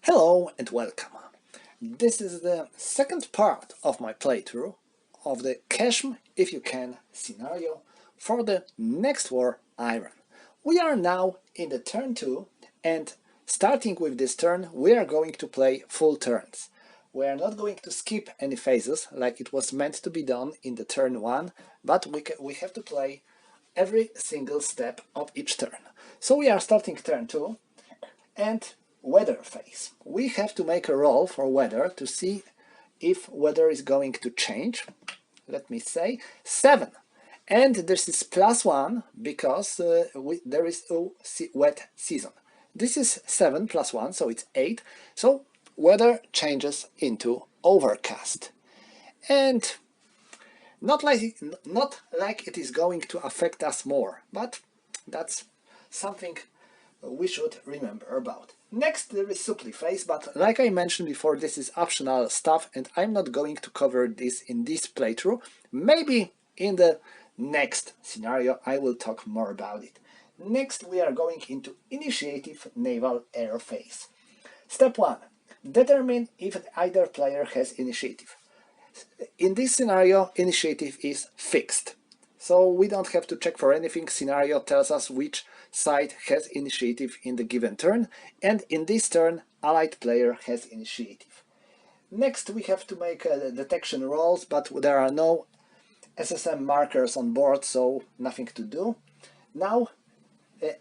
Hello and welcome. This is the second part of my playthrough of the Queshm if you can scenario for the next war Iron. We are now in the turn 2 and starting with this turn we are going to play full turns. We are not going to skip any phases like it was meant to be done in the turn 1, but we have to play every single step of each turn. So we are starting turn 2 and weather phase. We have to make a roll for weather to see if weather is going to change. Let me say 7. And this is +1 because there is a wet season. This is 7 plus 1, so it's 8. So weather changes into overcast. And not like it is going to affect us more, but that's something we should remember about. Next there is supply phase, but like I mentioned before, this is optional stuff and I'm not going to cover this in this playthrough. Maybe in the next scenario I will talk more about it. Next we are going into initiative naval air phase. Step 1. Determine if either player has initiative. In this scenario, initiative is fixed. So we don't have to check for anything. Scenario tells us which side has initiative in the given turn, and in this turn, allied player has initiative. Next, we have to make detection rolls, but there are no SSM markers on board, so nothing to do. Now,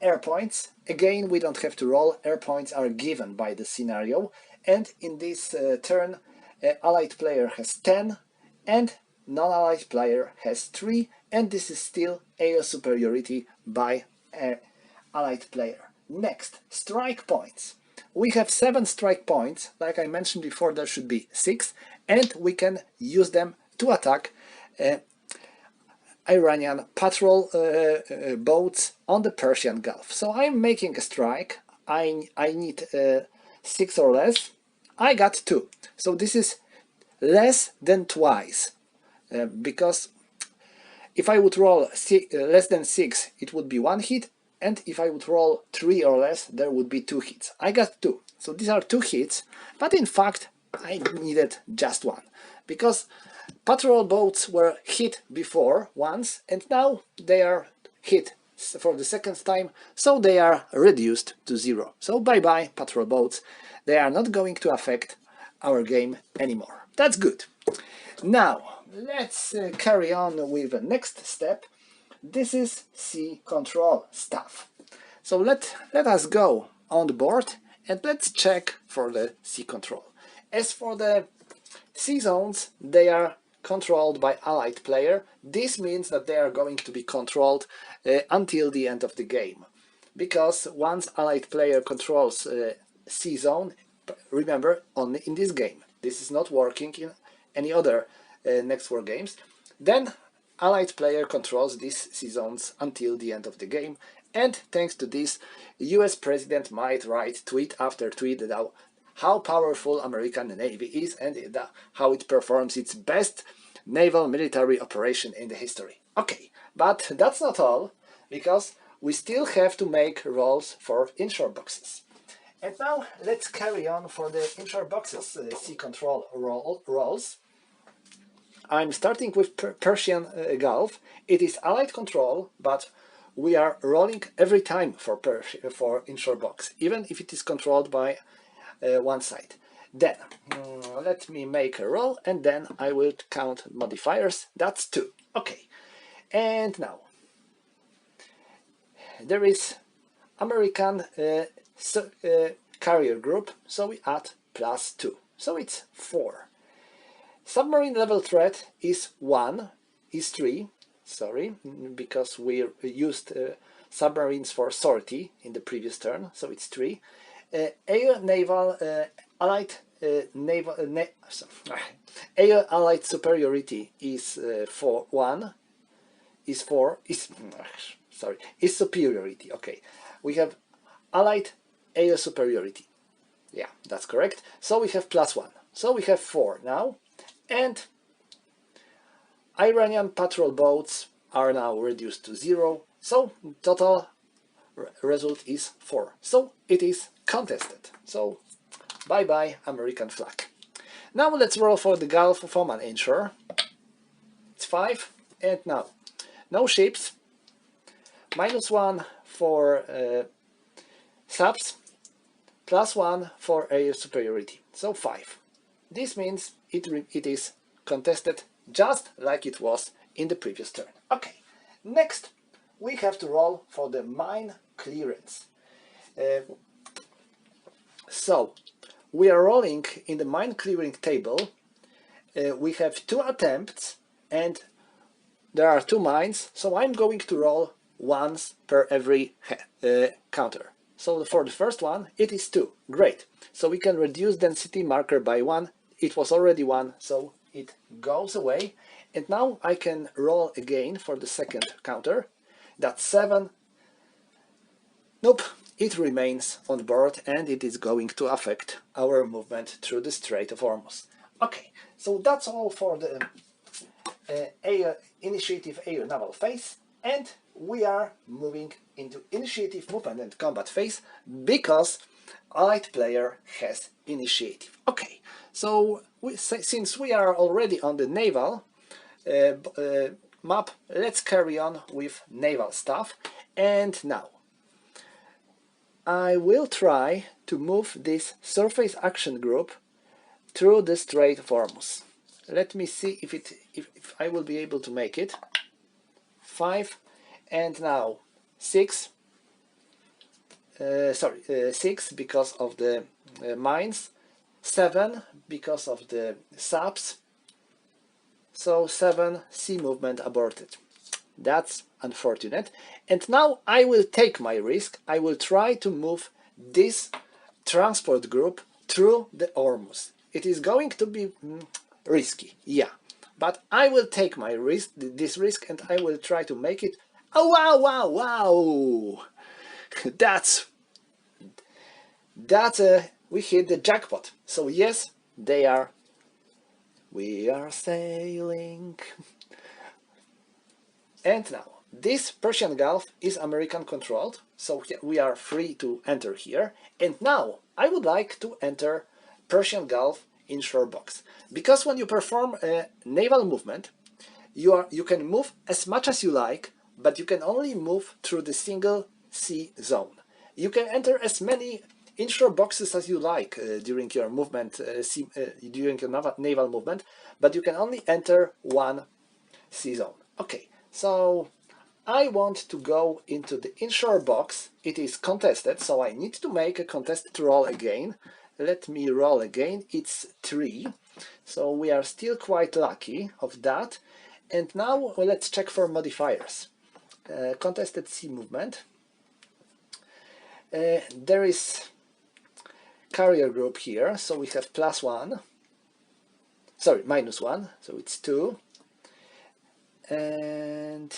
air points. Again, we don't have to roll. Air points are given by the scenario, and in this turn, allied player has 10, and non-allied player has 3, and this is still air superiority by allied player. Next, strike points. We have 7 strike points. Like I mentioned before, there should be 6, and we can use them to attack Iranian patrol boats on the Persian Gulf. So I'm making a strike. I need 6 or less. I got 2. So this is less than twice. Because if I would roll less than 6, it would be 1 hit, and if I would roll 3 or less, there would be 2 hits. I got 2, so these are 2 hits, but in fact I needed just 1, because patrol boats were hit before once, and now they are hit for the second time, so they are reduced to 0. So bye-bye patrol boats, they are not going to affect our game anymore. That's good. Now, let's carry on with the next step. This is sea control stuff. So let us go on the board and let's check for the sea control. As for the sea zones, they are controlled by allied player. This means that they are going to be controlled until the end of the game. Because once allied player controls sea zone, remember, only in this game. This is not working in any other next war games. Then allied player controls these sea zones until the end of the game, and thanks to this, US president might write tweet after tweet about how powerful American Navy is and how it performs its best naval military operation in the history. Okay, but that's not all, because we still have to make rolls for inshore boxes. And now let's carry on for the inshore boxes sea control rolls. I'm starting with Persian Gulf. It is allied control, but we are rolling every time for inshore box, even if it is controlled by one side. Then let me make a roll, and then I will count modifiers. That's 2. Okay, and now there is American carrier group, so we add +2, so it's 4. Submarine level threat is 3, sorry, because we used submarines for sortie in the previous turn, so it's 3. Air naval allied air allied superiority is 4. Is superiority. Okay, we have allied air superiority. Yeah, that's correct. So we have +1. So we have 4 now. And Iranian patrol boats are now reduced to 0, so total result is 4. So it is contested. So Bye bye American flag. Now let's roll for the Gulf of Oman inshore. It's 5, and now no ships, -1 for subs, +1 for air superiority, so 5. This means it is contested just like it was in the previous turn. Okay, next we have to roll for the mine clearance. So we are rolling in the mine clearing table. We have 2 attempts and there are 2 mines, so I'm going to roll once per every counter. So for the first one it is 2, great. So we can reduce density marker by 1, it was already 1, so it goes away. And now I can roll again for the second counter, that's 7. Nope, it remains on board and it is going to affect our movement through the Strait of Hormuz. Okay, so that's all for the initiative air naval phase, and we are moving into initiative movement and combat phase because allied player has initiative. Okay, so since we are already on the naval map, let's carry on with naval stuff. And now I will try to move this surface action group through the Strait of Hormuz. Let me see if I will be able to make it. 5, and now 6. 6 because of the mines, 7 because of the subs. So 7 sea movement aborted. That's unfortunate. And now I will take my risk. I will try to move this transport group through the Hormuz. It is going to be risky, yeah, but I will take my risk, this risk, and I will try to make it. Oh wow, wow, wow! that's we hit the jackpot. So yes, we are sailing. And now this Persian Gulf is American controlled, so we are free to enter here. And now I would like to enter Persian Gulf inshore box, because when you perform a naval movement, you can move as much as you like, but you can only move through the single sea zone. You can enter as many inshore boxes as you like during your movement, during your naval movement, but you can only enter one sea zone. Okay, so I want to go into the inshore box. It is contested, so I need to make a contested roll again. Let me roll again. It's 3, so we are still quite lucky of that. And now let's check for modifiers. Contested sea movement. There is carrier group here, so we have +1. Sorry, -1, so it's 2. And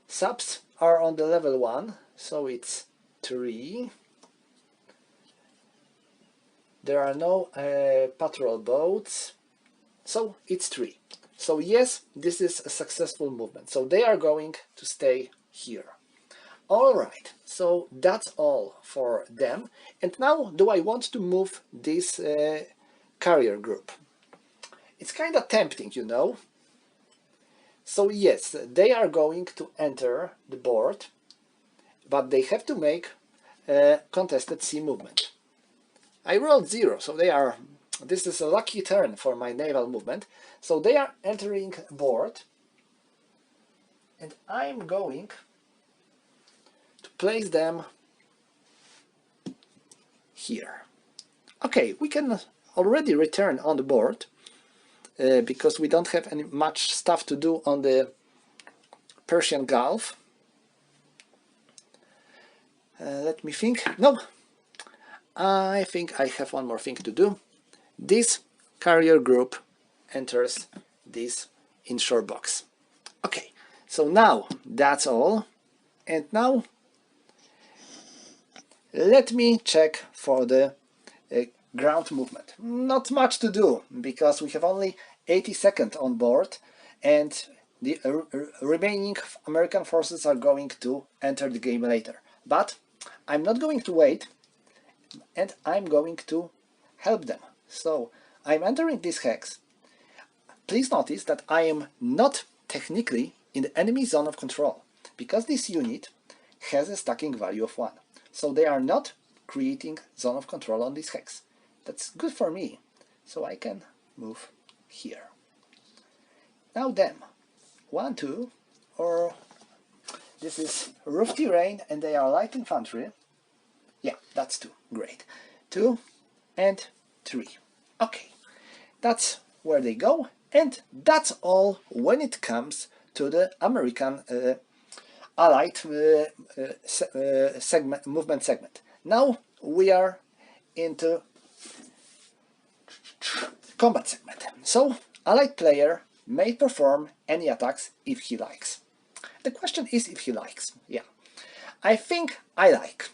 subs are on the level 1, so it's 3. There are no patrol boats, so it's 3. So yes, this is a successful movement. So they are going to stay here. Alright, so that's all for them. And now do I want to move this carrier group? It's kind of tempting, you know. So yes, they are going to enter the board, but they have to make a contested sea movement. I rolled 0, so this is a lucky turn for my naval movement. So they are entering board, and I'm going to place them here. Okay, we can already return on the board because we don't have any much stuff to do on the Persian Gulf. Let me think. No, I think I have one more thing to do. This carrier group enters this inshore box. Okay, so now that's all. And now let me check for the ground movement. Not much to do because we have only 80 seconds on board, and the remaining American forces are going to enter the game later. But I'm not going to wait, and I'm going to help them. So I'm entering this hex. Please notice that I am not technically in the enemy zone of control, because this unit has a stacking value of 1. So they are not creating zone of control on this hex. That's good for me, so I can move here. Now them, 1, 2, or this is roof terrain and they are light infantry. Yeah, that's 2, great. 2 and 3. Okay, that's where they go, and that's all when it comes to the American Allied movement segment. Now we are into combat segment. So Allied player may perform any attacks if he likes. The question is if he likes. Yeah, I think I like.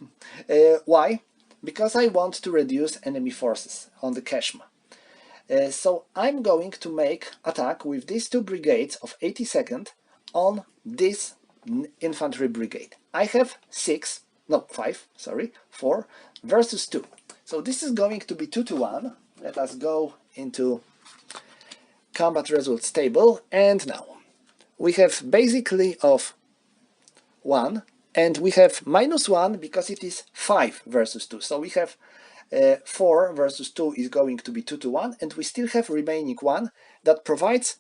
Why? Because I want to reduce enemy forces on the Queshm. So I'm going to make attack with these 2 brigades of 82nd on this infantry brigade. I have 4 versus 2. So this is going to be 2 to 1. Let us go into combat results table, and now we have basically of 1, and we have -1 because it is 5 versus 2. So we have 4 versus 2 is going to be 2 to 1, and we still have remaining 1 that provides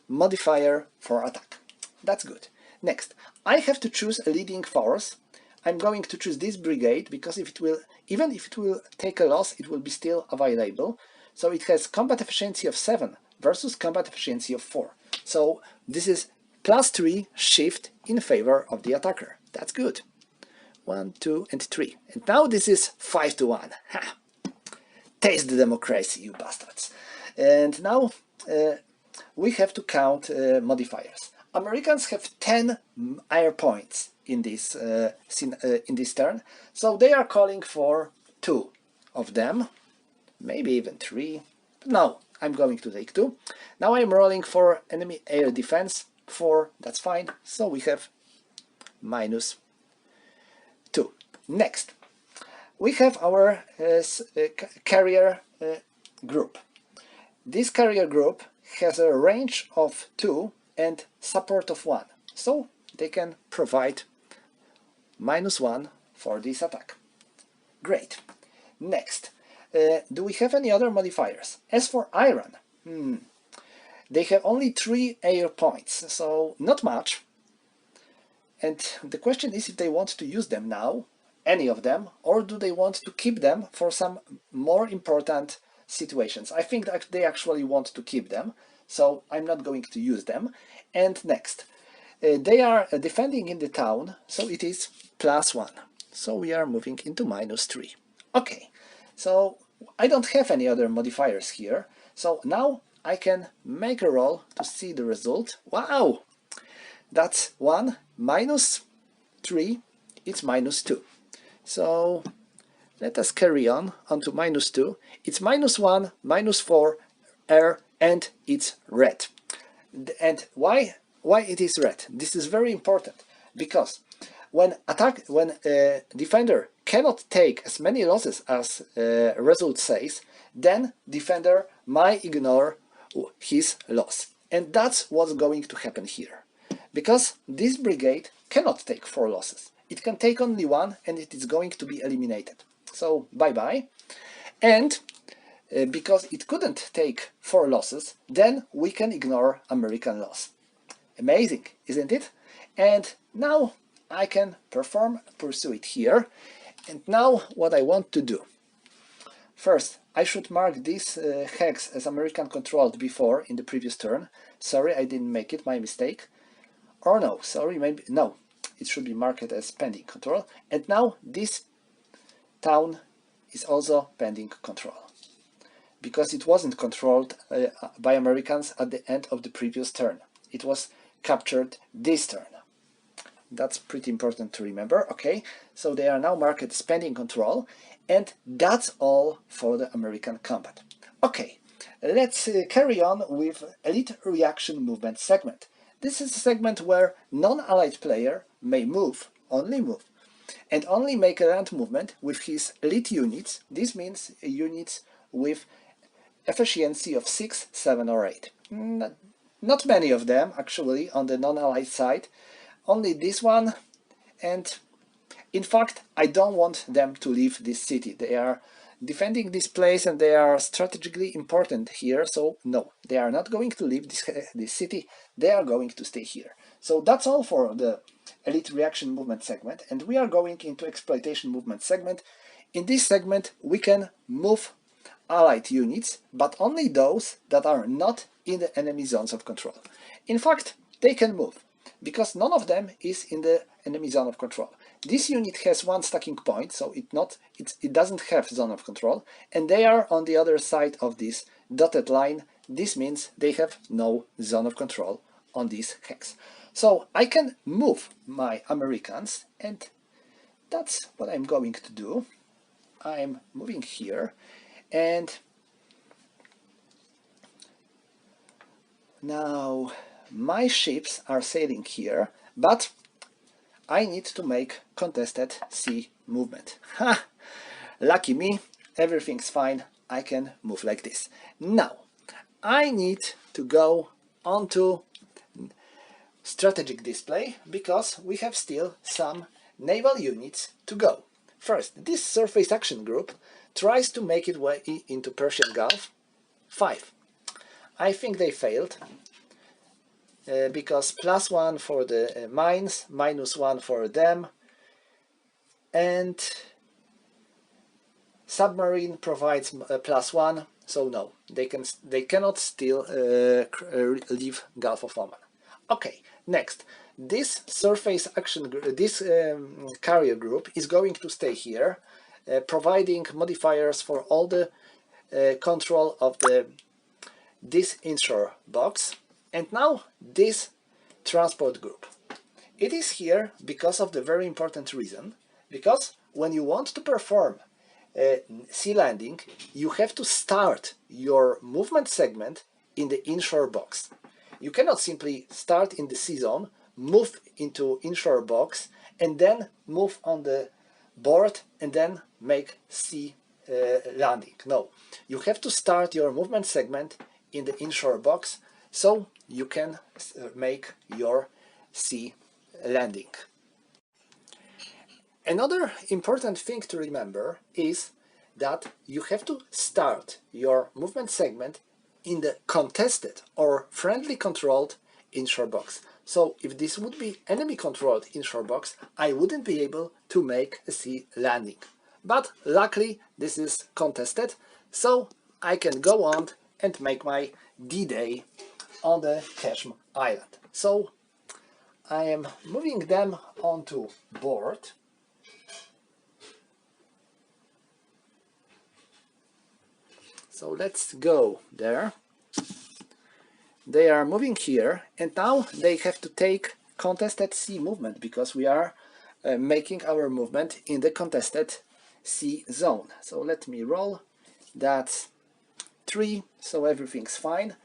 modifier for attack. That's good. Next, I have to choose a leading force. I'm going to choose this brigade because if it will, even if it will take a loss, it will be still available. So it has combat efficiency of 7 versus combat efficiency of 4. So this is +3 shift in favor of the attacker. That's good. 1, 2, and 3. And now this is 5 to 1. Ha! Taste the democracy, you bastards. And now we have to count modifiers. Americans have 10 air points in this turn, so they are calling for 2 of them, maybe even 3. But no, I'm going to take 2. Now I'm rolling for enemy air defense 4. That's fine. So we have -2. Next, we have our carrier group. This carrier group has a range of 2 and support of 1, so they can provide -1 for this attack. Great. Next, do we have any other modifiers? As for Iran, they have only 3 air points, so not much. And the question is if they want to use them now, any of them, or do they want to keep them for some more important situations. I think that they actually want to keep them, so I'm not going to use them. And next, they are defending in the town, so it is +1. So we are moving into -3. Okay, so I don't have any other modifiers here, so now I can make a roll to see the result. Wow! That's 1 -3, it's -2. So let us carry on to -2. It's -1, -4, air, and it's red. And why it is red? This is very important, because when defender cannot take as many losses as result says, then defender might ignore his loss. And that's what's going to happen here. Because this brigade cannot take 4 losses. It can take only 1, and it is going to be eliminated. So bye-bye. And because it couldn't take 4 losses, then we can ignore American loss. Amazing, isn't it? And now I can pursue it here. And now what I want to do. First, I should mark this hex as American controlled before in the previous turn. Sorry, I didn't make it, my mistake. Or no, sorry, maybe, no. It should be marked as pending control. And now this town is also pending control, because it wasn't controlled by Americans at the end of the previous turn. It was captured this turn. That's pretty important to remember. Okay, so they are now marked as pending control, and that's all for the American combat. Okay, let's carry on with Elite Reaction Movement segment. This is a segment where non-allied player may move, only move, and only make a land movement with his elite units. This means units with efficiency of 6, 7 or 8. Not many of them actually on the non-allied side, only this one, and in fact I don't want them to leave this city. They are defending this place and they are strategically important here, so no, they are not going to leave this city, they are going to stay here. So that's all for the elite reaction movement segment, and we are going into exploitation movement segment. In this segment we can move allied units, but only those that are not in the enemy zones of control. In fact, they can move, because none of them is in the enemy zone of control. This unit has one stacking point, so it doesn't have zone of control, and they are on the other side of this dotted line. This means they have no zone of control on this hex. So I can move my Americans, and that's what I'm going to do. I'm moving here, and now my ships are sailing here, but I need to make contested sea movement. Ha! Lucky me, everything's fine, I can move like this. Now, I need to go onto strategic display, because we have still some naval units to go. First, this surface action group tries to make its way into Persian Gulf. 5. I think they failed, because +1 for the mines, -1 for them, and submarine provides +1, so no, they cannot still leave Gulf of Oman. Okay, next, this surface action, this carrier group is going to stay here, providing modifiers for all the control of this inshore box. And now this transport group. It is here because of the very important reason, because when you want to perform sea landing, you have to start your movement segment in the inshore box. You cannot simply start in the sea zone, move into inshore box, and then move on the board and then make sea landing. No, you have to start your movement segment in the inshore box, so you can make your sea landing. Another important thing to remember is that you have to start your movement segment in the contested or friendly controlled inshore box. So if this would be enemy controlled inshore box, I wouldn't be able to make a sea landing. But luckily this is contested, so I can go on and make my D-Day on the Queshm Island. So I am moving them onto board. So let's go there. They are moving here, and now they have to take contested sea movement, because we are making our movement in the contested sea zone. So let me roll. That's 3, so everything's fine.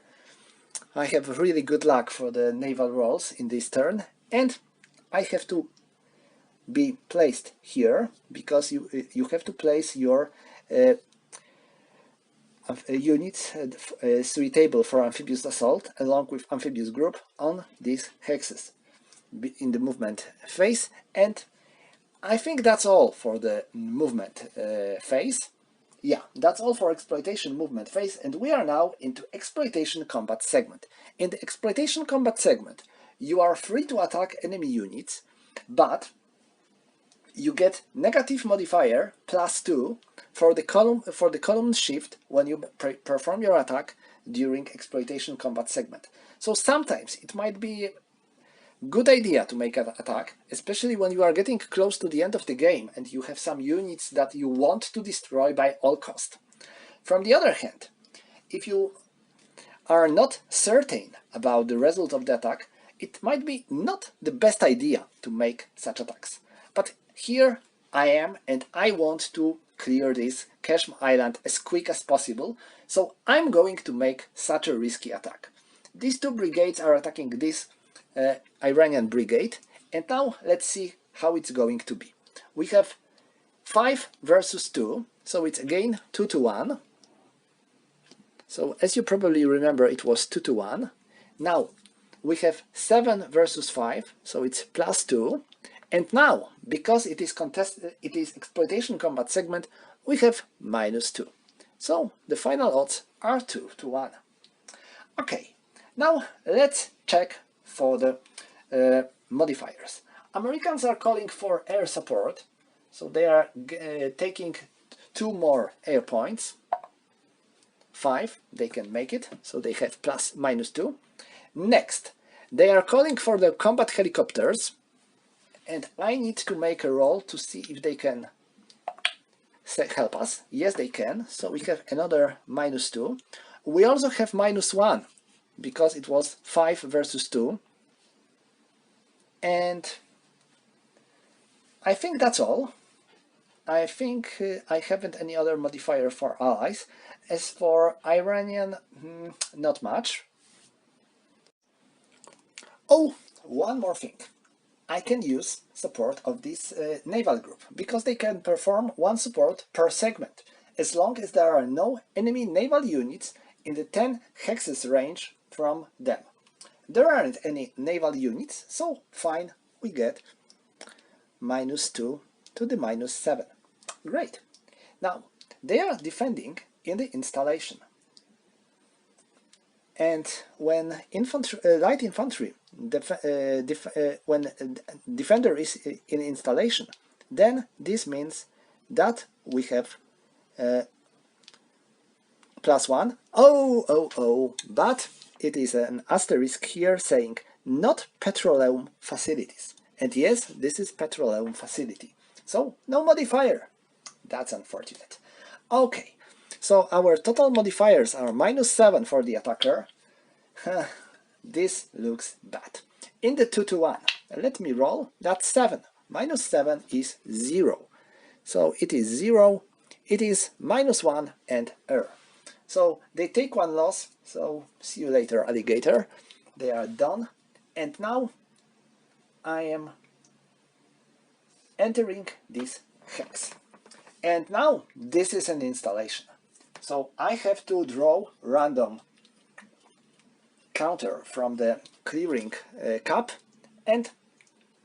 I have really good luck for the naval rolls in this turn, and I have to be placed here, because you have to place your units suitable for amphibious assault along with amphibious group on these hexes in the movement phase. And I think that's all for the movement phase. Yeah, that's all for exploitation movement phase, and we are now into exploitation combat segment. In the exploitation combat segment, you are free to attack enemy units, but you get negative modifier +2 for the column shift when you perform your attack during exploitation combat segment. So sometimes it might be good idea to make an attack, especially when you are getting close to the end of the game and you have some units that you want to destroy by all cost. From the other hand, if you are not certain about the result of the attack, it might be not the best idea to make such attacks. But here I am, and I want to clear this Queshm Island as quick as possible, so I'm going to make such a risky attack. These two brigades are attacking this Iranian brigade, and now let's see how it's going to be. we have 5 versus 2, so it's again 2 to 1. So as you probably remember, it was 2 to 1. Now we have 7 versus 5, so it's plus 2. And now, because it is exploitation combat segment, we have minus 2. So the final odds are 2 to 1. Okay, now let's check for the modifiers. Americans are calling for air support, so they are taking 2 more air points. 5, they can make it, so they have minus 2. Next, they are calling for the combat helicopters, and I need to make a roll to see if they can help us. Yes, they can, so we have another minus 2. We also have minus 1, because it was 5 versus 2. And I think that's all. I think I haven't any other modifier for allies. As for Iranian, not much. Oh, one more thing. I can use support of this naval group, because they can perform 1 support per segment, as long as there are no enemy naval units in the 10 hexes range from them. There aren't any naval units, so fine, we get minus 2 to the minus 7. Great. Now, they are defending in the installation. And when light infantry, when defender is in installation, then this means that we have +1. But it is an asterisk here saying not petroleum facilities. And yes, this is petroleum facility. So no modifier. That's unfortunate. Okay, so our total modifiers are -7 for the attacker. This looks bad. In the 2 to 1, let me roll. That's 7. -7 is 0. So it is 0, it is -1 and error. So they take 1 loss, so see you later, alligator. They are done. And now I am entering this hex. And now this is an installation. So I have to draw random counter from the clearing cap and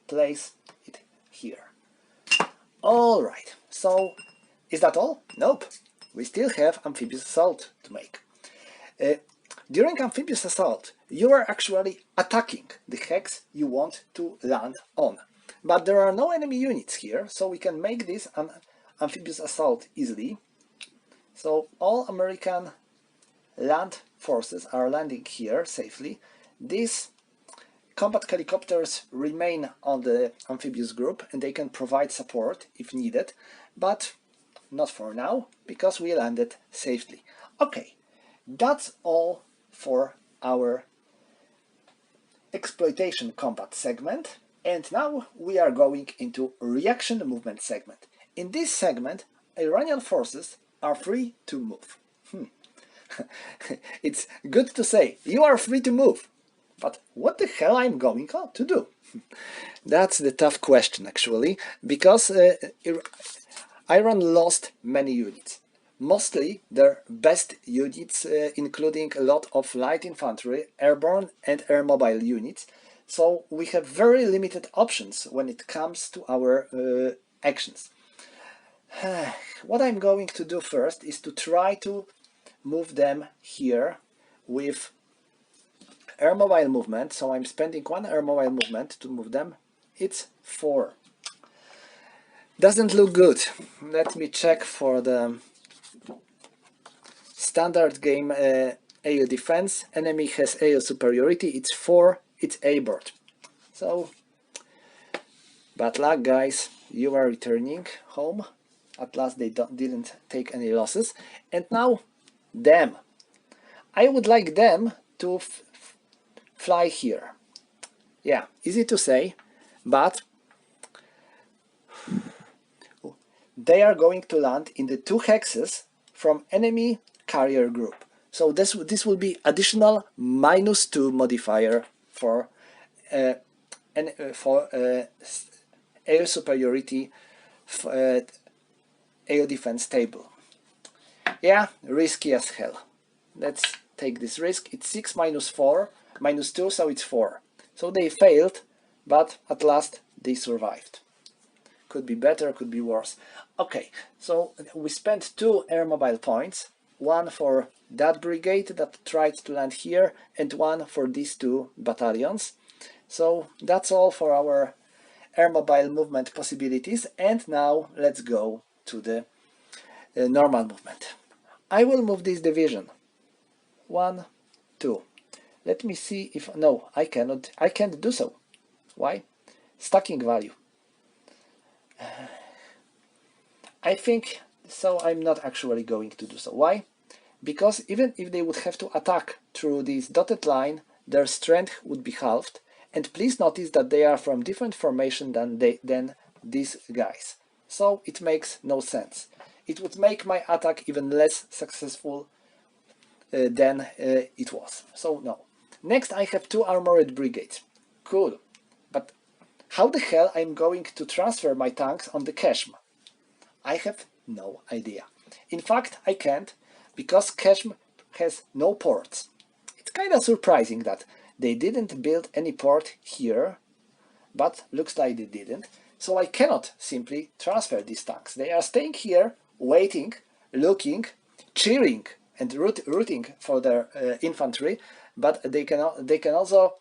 place it here. All right, so is that all? Nope, we still have amphibious assault to make. During amphibious assault, you are actually attacking the hex you want to land on. But there are no enemy units here, so we can make this an amphibious assault easily. So all American land forces are landing here safely. These combat helicopters remain on the amphibious group and they can provide support if needed, but not for now, because we landed safely. Okay, that's all for our exploitation combat segment, and now we are going into reaction movement segment. In this segment, Iranian forces are free to move. It's good to say, you are free to move, but what the hell I'm going to do? That's the tough question, actually, because Iran lost many units. Mostly their best units, including a lot of light infantry, airborne and air mobile units. So we have very limited options when it comes to our actions. What I'm going to do first is to try to move them here with air mobile movement. So I'm spending 1 air mobile movement to move them. It's 4. Doesn't look good. Let me check for the standard game AO defense. Enemy has AO superiority. It's 4. It's A-board. So bad luck, guys. You are returning home. At last they didn't take any losses. And now them. I would like them to fly here. Yeah, easy to say, but they are going to land in the 2 hexes from enemy carrier group. So this will be additional -2 modifier for air superiority AO defense table. Yeah, risky as hell. Let's take this risk. It's 6 minus 4 minus 2, so it's 4. So they failed, but at last they survived. Could be better, could be worse. Okay, so we spent 2 air mobile points, one for that brigade that tried to land here and one for these 2 battalions. So that's all for our air mobile movement possibilities, and now let's go to the normal movement. I will move this division 1, 2. Let me see if no, I can't do so. Why? Stacking value. I think so. I'm not actually going to do so. Why? Because even if they would have to attack through this dotted line, their strength would be halved. And please notice that they are from different formation than these guys. So it makes no sense. It would make my attack even less successful than it was. So no. Next I have 2 armored brigades. Cool. But how the hell I'm going to transfer my tanks on the Queshm? I have no idea. In fact, I can't, because Queshm has no ports. It's kind of surprising that they didn't build any port here, but looks like they didn't. So I cannot simply transfer these tanks. They are staying here, waiting, looking, cheering, and rooting for their infantry, but they can also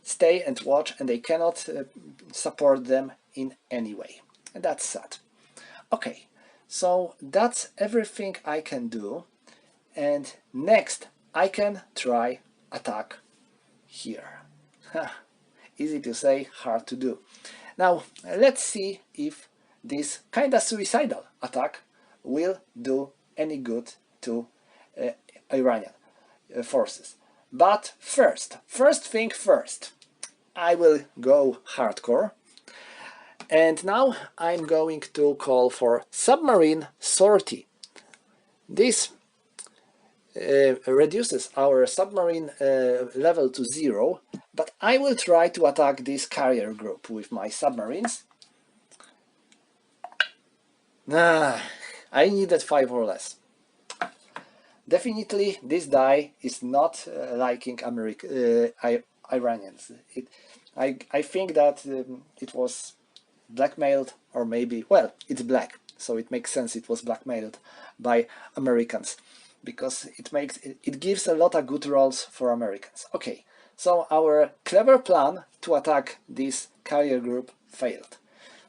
stay and watch, and they cannot support them in any way. And that's sad. Okay, so that's everything I can do, and next I can try attack here. Easy to say, hard to do. Now let's see if this kinda suicidal attack will do any good to Iranian forces. But first thing first, I will go hardcore. And now I'm going to call for submarine sortie. This reduces our submarine level to 0, but I will try to attack this carrier group with my submarines. I needed 5 or less. Definitely this die is not liking Iranians. I think that it was blackmailed, or maybe, well, it's black, so it makes sense it was blackmailed by Americans, because it gives a lot of good rolls for Americans. Okay, so our clever plan to attack this carrier group failed.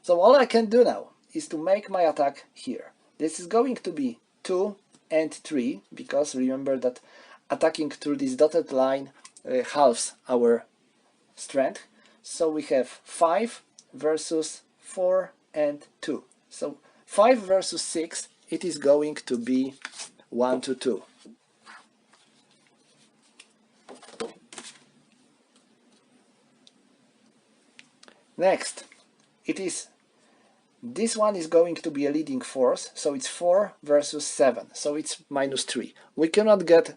So all I can do now is to make my attack here. This is going to be 2 and 3, because remember that attacking through this dotted line halves our strength. So we have 5 versus 4 and 2. So 5 versus 6, it is going to be 1 to 2. Next, this one is going to be a leading force, so it's 4 versus 7, so it's minus 3. We cannot get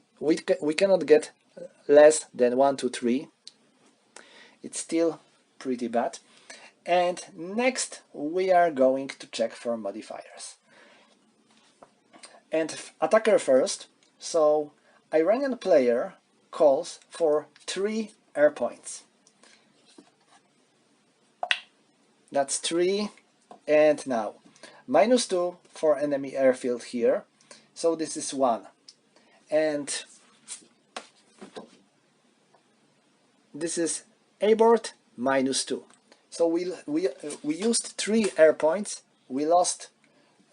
less than 1 to 3. It's still pretty bad. And next we are going to check for modifiers. And attacker first, so Iranian player calls for 3 air points. That's 3, and now minus 2 for enemy airfield here, so this is 1. And this is abort minus 2. So we used 3 air points, we lost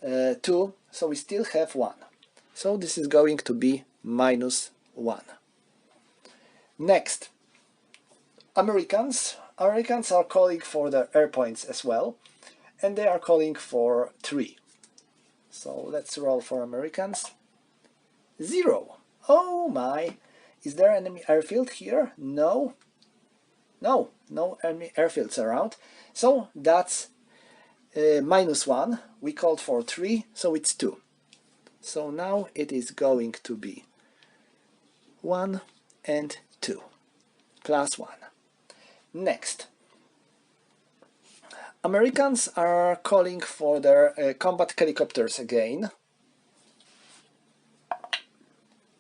2, so we still have 1. So this is going to be minus 1. Next, Americans are calling for their air points as well, and they are calling for 3. So let's roll for Americans. 0. Oh my! Is there enemy airfield here? No. No enemy airfields around. So that's minus 1. We called for 3, so it's 2. So now it is going to be 1 and 2 plus 1. Next, Americans are calling for their combat helicopters again.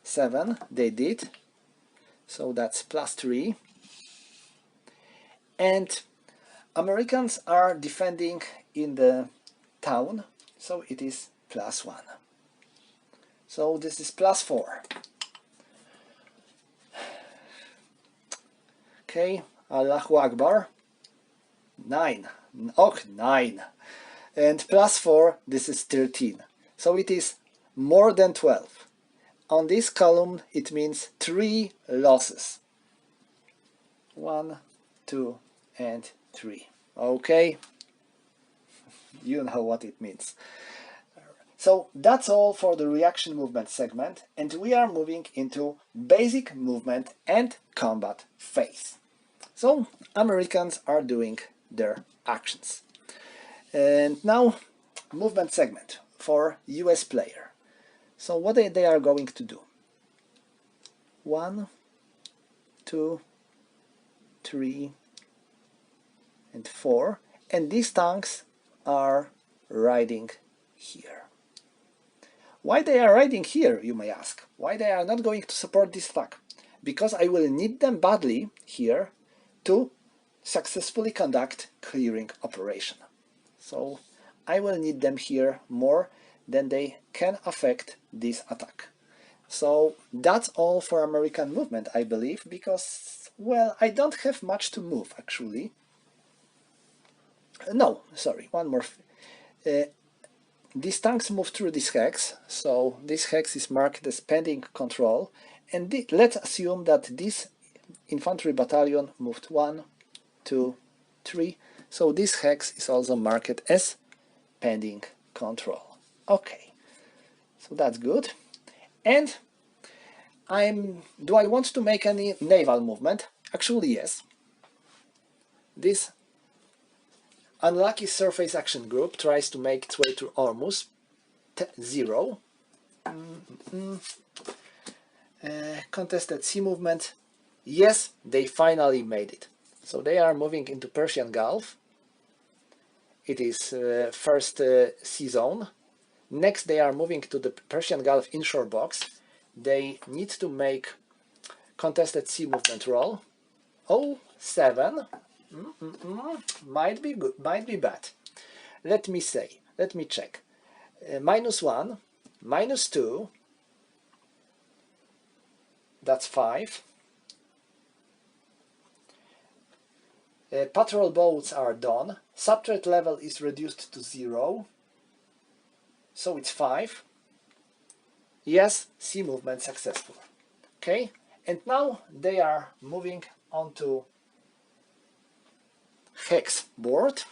7, they did. So that's +3. And Americans are defending in the town, so it is +1. So this is +4. Okay, Allahu Akbar. 9. Oh, 9. And +4, this is 13. So it is more than 12. On this column, it means 3 losses. 1, 2, and 3. Okay, you know what it means. So that's all for the reaction movement segment, and we are moving into basic movement and combat phase. So Americans are doing their actions. And now movement segment for US player. So what they are going to do? 1, 2, 3, and 4, and these tanks are riding here. Why they are riding here, you may ask? Why they are not going to support this tank? Because I will need them badly here to successfully conduct clearing operation. So I will need them here more than they can affect this attack. So that's all for American movement, I believe, because, well, I don't have much to move, actually. No, sorry, one more. These tanks move through this hex, so this hex is marked as pending control, and let's assume that this infantry battalion moved 1, 2, 3, so this hex is also marked as pending control. Okay, so that's good. And do I want to make any naval movement? Actually, yes. This unlucky surface action group tries to make its way to Ormus. 0. Contested sea movement. Yes, they finally made it. So they are moving into Persian Gulf. It is first sea zone. Next they are moving to the Persian Gulf inshore box. They need to make contested sea movement roll. Oh, 7. Might be good, might be bad. Let me check. -1, -2, that's 5. Patrol boats are done. Subthreat level is reduced to 0, so it's 5. Yes, sea movement successful. Okay, and now they are moving onto hex board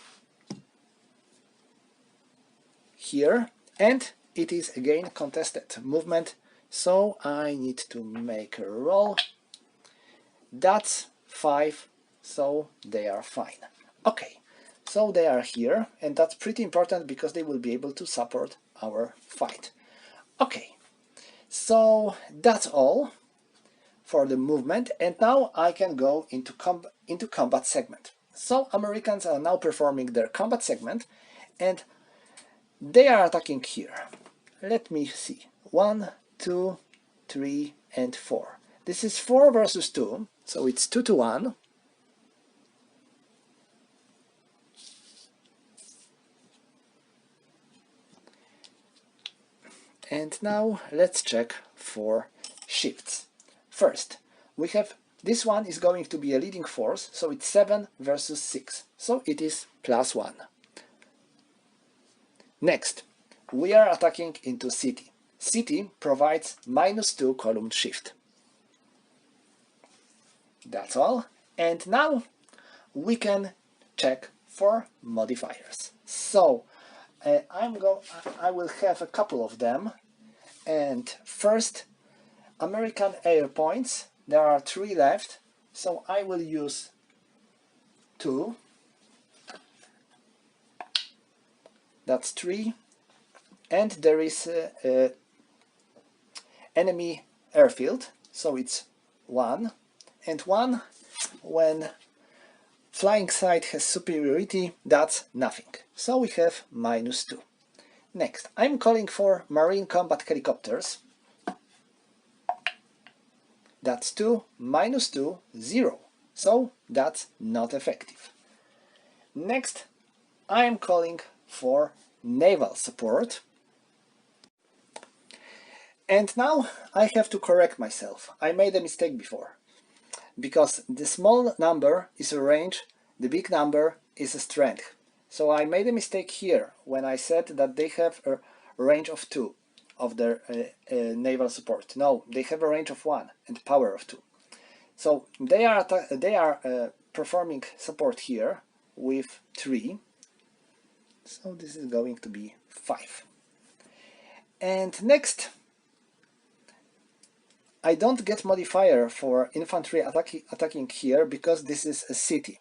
here, and it is again contested movement, so I need to make a roll. That's 5, so they are fine. Okay, so they are here, and that's pretty important because they will be able to support our fight. Okay, so that's all for the movement, and now I can go into combat segment. So Americans are now performing their combat segment, and they are attacking here. Let me see. 1, 2, 3, and 4. This is 4 versus 2, so it's 2 to 1. And now let's check for shifts. First, we have this one is going to be a leading force, so it's 7 versus 6, so it is +1. Next, we are attacking into city. City provides -2 column shift. That's all. And now we can check for modifiers. So I will have a couple of them. And first, American air points. There are 3 left, so I will use 2. That's 3. And there is enemy airfield, so it's 1. And 1 when flying side has superiority, that's nothing. So we have -2. Next, I'm calling for marine combat helicopters. That's 2, -2, 0. So that's not effective. Next, I'm calling for naval support. And now I have to correct myself. I made a mistake before. Because the small number is a range, the big number is a strength. So I made a mistake here when I said that they have a range of 2 of their naval support. No, they have a range of 1 and power of 2. So they are performing support here with 3. So this is going to be 5. And next, I don't get modifier for infantry attacking here because this is a city.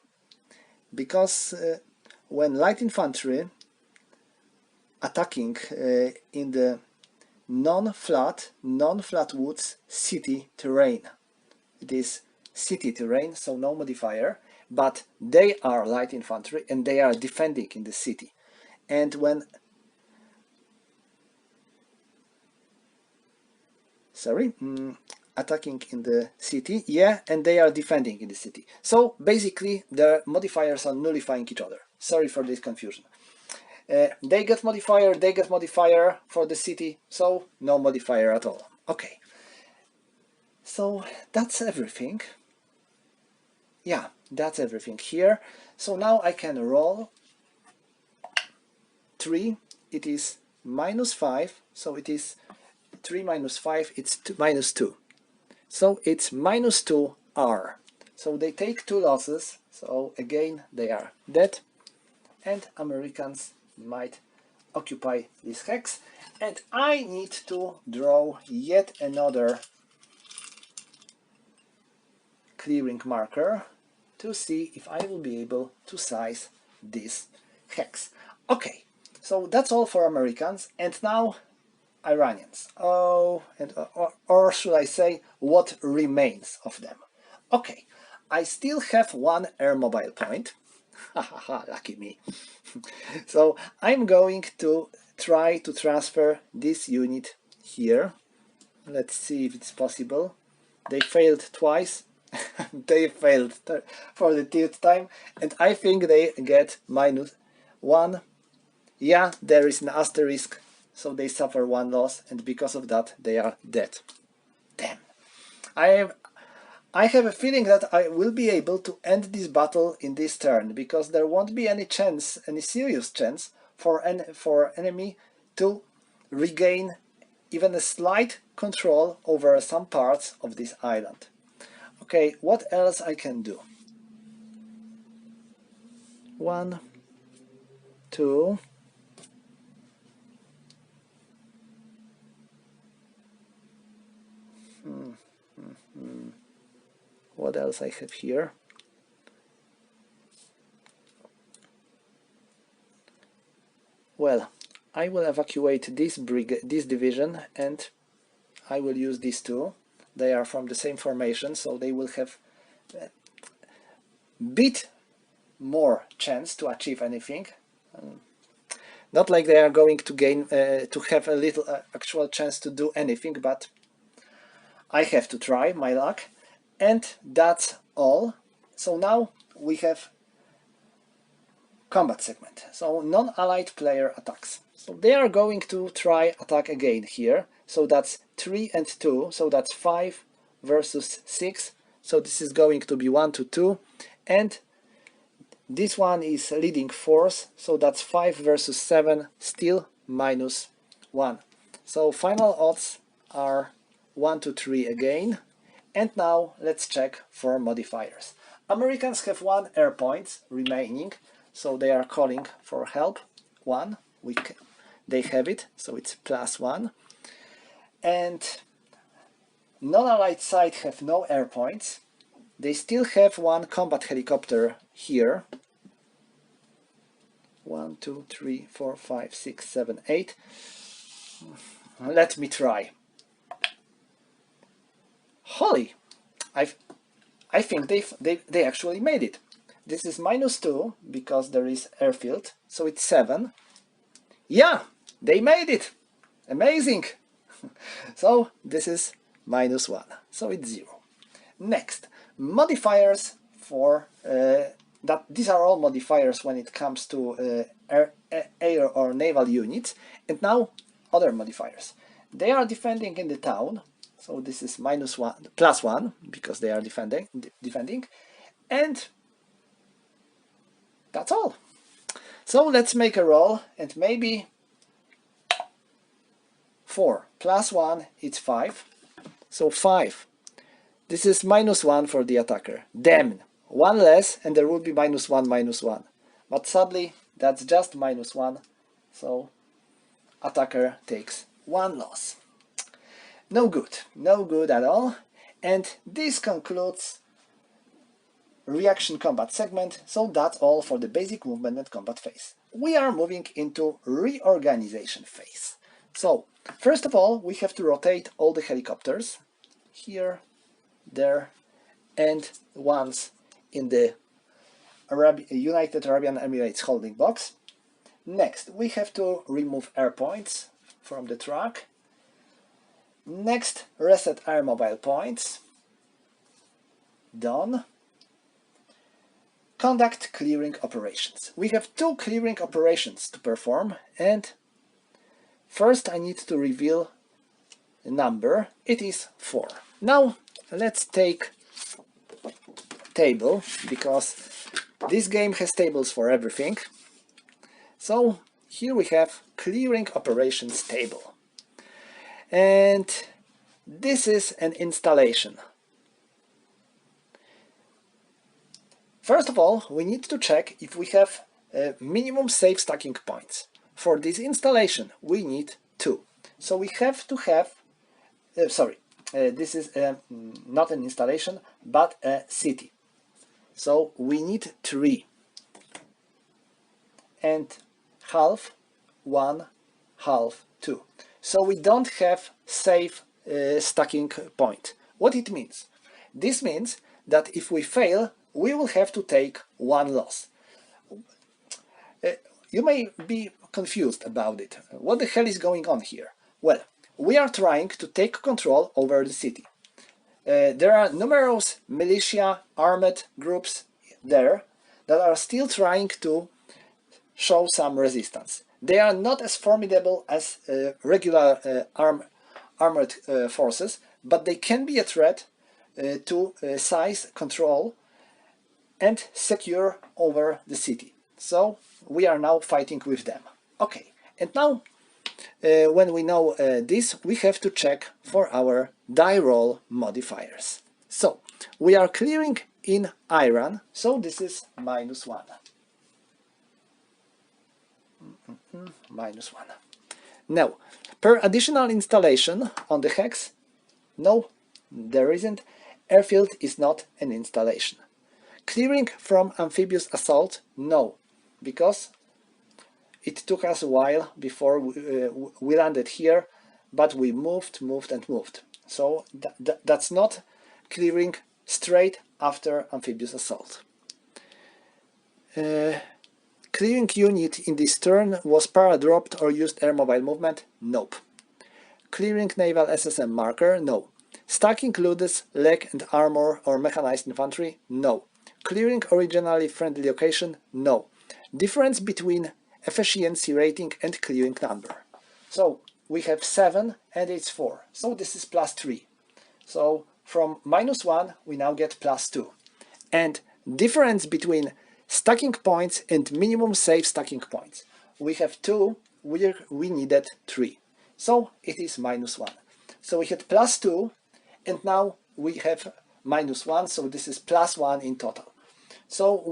Because when light infantry attacking in the non-flat woods city terrain, it is city terrain, so no modifier, but they are light infantry and they are defending in the city. And when attacking in the city, yeah, and they are defending in the city. So basically the modifiers are nullifying each other. Sorry for this confusion. They get modifier for the city, so no modifier at all. Okay, so that's everything. Yeah, that's everything here. So now I can roll 3, it is -5, so it is 3 minus 5, it's -2. So it's -2R. So they take 2 losses, so again they are dead, and Americans might occupy this hex. And I need to draw yet another clearing marker to see if I will be able to size this hex. Okay, so that's all for Americans, and now Iranians. Oh, and or should I say, what remains of them? Okay, I still have 1 air mobile point. Hahaha, lucky me. So I'm going to try to transfer this unit here. Let's see if it's possible. They failed twice. They failed for the 3rd time, and I think they get -1. Yeah, there is an asterisk, so they suffer 1 loss, and because of that they are dead. Damn. I have a feeling that I will be able to end this battle in this turn, because there won't be any chance, any serious chance for enemy to regain even a slight control over some parts of this island. Okay, what else I can do? 1, 2. What else I have here? Well, I will evacuate this division, and I will use these 2. They are from the same formation, so they will have a bit more chance to achieve anything. Not like they are going to gain to have a little actual chance to do anything, but I have to try my luck. And that's all. So now we have combat segment. So non-allied player attacks. So they are going to try attack again here. So that's 3 and 2. So that's 5 versus 6. So this is going to be 1 to 2. And this one is leading force. So that's 5 versus 7. Still -1. So final odds are 1 to 3 again. And now let's check for modifiers. Americans have 1 air point remaining, so they are calling for help. 1, they have it, so it's +1. And non-allied side have no air points. They still have 1 combat helicopter here. 1, 2, 3, 4, 5, 6, 7, 8. Let me try. Holy! I think they actually made it. This is -2 because there is airfield, so it's 7. Yeah, they made it! Amazing! So this is -1, so it's 0. Next, modifiers for that these are all modifiers when it comes to air or naval units. And now other modifiers. They are defending in the town, so this is -1, +1 because they are defending, and that's all. So let's make a roll, and maybe 4 + 1, it's 5. So 5. This is -1 for the attacker. Damn, one less, and there will be -1, -1. But sadly, that's just -1, so attacker takes 1 loss. No good at all. And this concludes reaction combat segment, so that's all for the basic movement and combat phase. We are moving into reorganization phase. So, first of all, we have to rotate all the helicopters, here, there, and ones in the United Arab Emirates holding box. Next, we have to remove air points from the track. Next, reset air mobile points. Done. Conduct clearing operations. We have 2 clearing operations to perform, and first I need to reveal the number. It is 4. Now let's take table, because this game has tables for everything. So here we have clearing operations table, and this is an installation. First of all, we need to check if we have minimum safe stacking points. For this installation, we need 2. So we have to have, this is not an installation, but a city. So we need 3. And half, 1, half, 2. So we don't have safe stacking point. What it means? This means that if we fail, we will have to take 1 loss. You may be confused about it. What the hell is going on here? Well, we are trying to take control over the city. There are numerous militia armed groups there that are still trying to show some resistance. They are not as formidable as regular armored forces, but they can be a threat to seize control and secure over the city. So we are now fighting with them. Okay, and now when we know this, we have to check for our die roll modifiers. So we are clearing in Iran, so this is -1. -1. Now, per additional installation on the hex, no, there isn't. Airfield is not an installation. Clearing from amphibious assault, no, because it took us a while before we landed here, but we moved. So that's not clearing straight after amphibious assault. Clearing unit in this turn was para-dropped or used air mobile movement? Nope. Clearing naval SSM marker? No. Stack includes leg and armor or mechanized infantry? No. Clearing originally friendly location? No. Difference between efficiency rating and clearing number. So we have 7 and it's 4. So this is +3. So from -1 we now get +2. And difference between stacking points and minimum safe stacking points. We have 2, we needed 3. So it is -1. So we had +2 and now we have -1, so this is +1 in total. So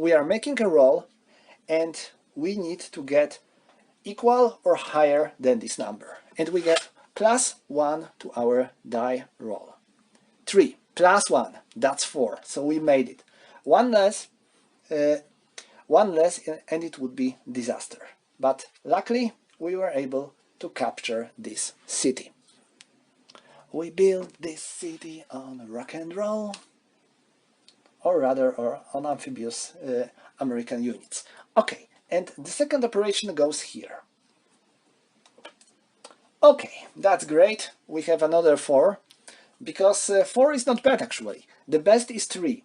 we are making a roll and we need to get equal or higher than this number. And we get +1 to our die roll. 3 +1, that's 4, so we made it. One less and it would be disaster. But luckily we were able to capture this city. We built this city on rock and roll. or rather on amphibious American units. Okay, and the second operation goes here. Okay, that's great. We have another 4, because 4 is not bad actually. The best is 3,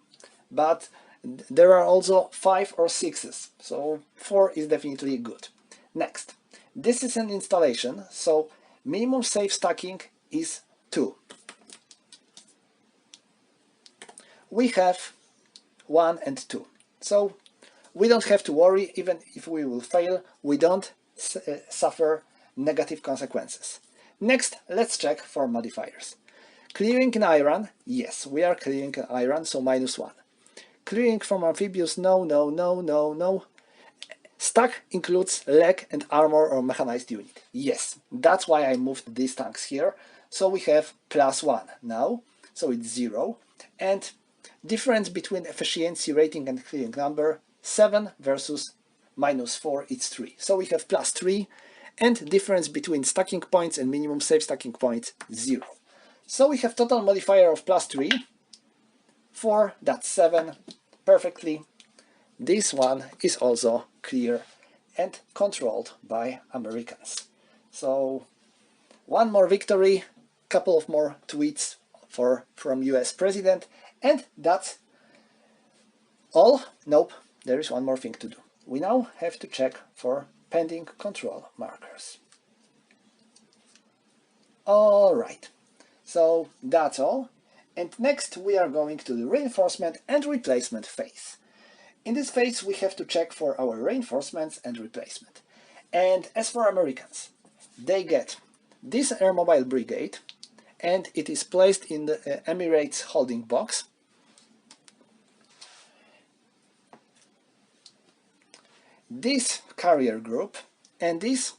but there are also 5 or 6s, so 4 is definitely good. Next, this is an installation, so minimum safe stacking is 2. We have 1 and 2, so we don't have to worry. Even if we will fail, we don't suffer negative consequences. Next, let's check for modifiers. Clearing in iron, yes, we are clearing in iron, so -1. Clearing from amphibious, no, no, no, no, no. Stack includes leg and armor or mechanized unit. Yes, that's why I moved these tanks here. So we have +1 now, so it's 0. And difference between efficiency rating and clearing number, 7 versus -4, it's 3. So we have +3, and difference between stacking points and minimum safe stacking points, 0. So we have total modifier of +3, 4, that's 7, perfectly. This one is also clear and controlled by Americans. So one more victory, couple of more tweets from US President, and that's all. Nope, there is one more thing to do. We now have to check for pending control markers. All right, so that's all. And next we are going to the reinforcement and replacement phase. In this phase we have to check for our reinforcements and replacement. And as for Americans, they get this airmobile brigade, and it is placed in the Emirates holding box. This carrier group and this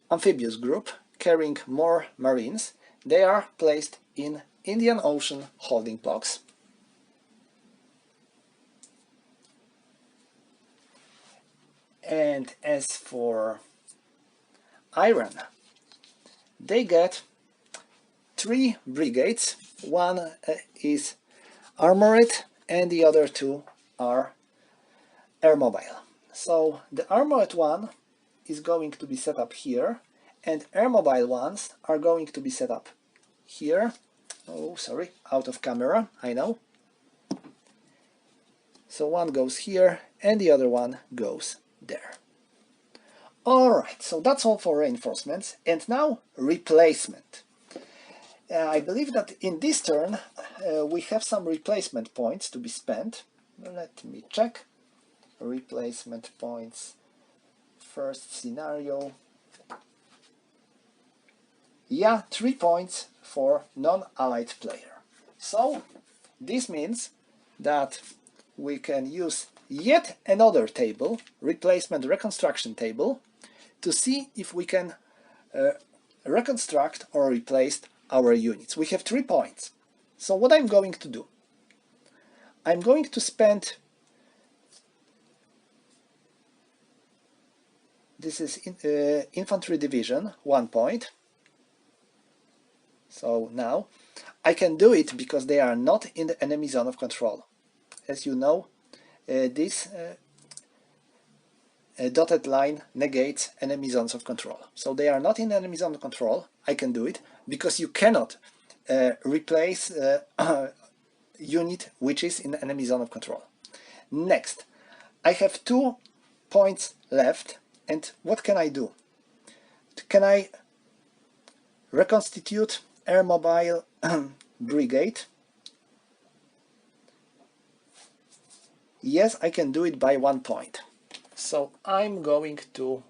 amphibious group carrying more marines, they are placed in Indian Ocean holding blocks. And as for Iran, they get 3 brigades. One is armored and the other 2 are airmobile. So the armored one is going to be set up here, and airmobile ones are going to be set up here. Oh, sorry, out of camera, I know. So one goes here and the other one goes there. Alright, so that's all for reinforcements, and now replacement. I believe that in this turn we have some replacement points to be spent. Let me check. Replacement points, first scenario. Yeah, 3 points for non-allied player. So this means that we can use yet another table, replacement reconstruction table, to see if we can reconstruct or replace our units. We have 3 points. So what I'm going to do, I'm going to spend, this is infantry division, 1 point. So now I can do it because they are not in the enemy zone of control. As you know, this dotted line negates enemy zones of control. So they are not in enemy zone of control. I can do it because you cannot replace a unit which is in enemy zone of control. Next, I have 2 points left, and what can I do? Can I reconstitute airmobile brigade? Yes, I can do it by 1 point. So I'm going to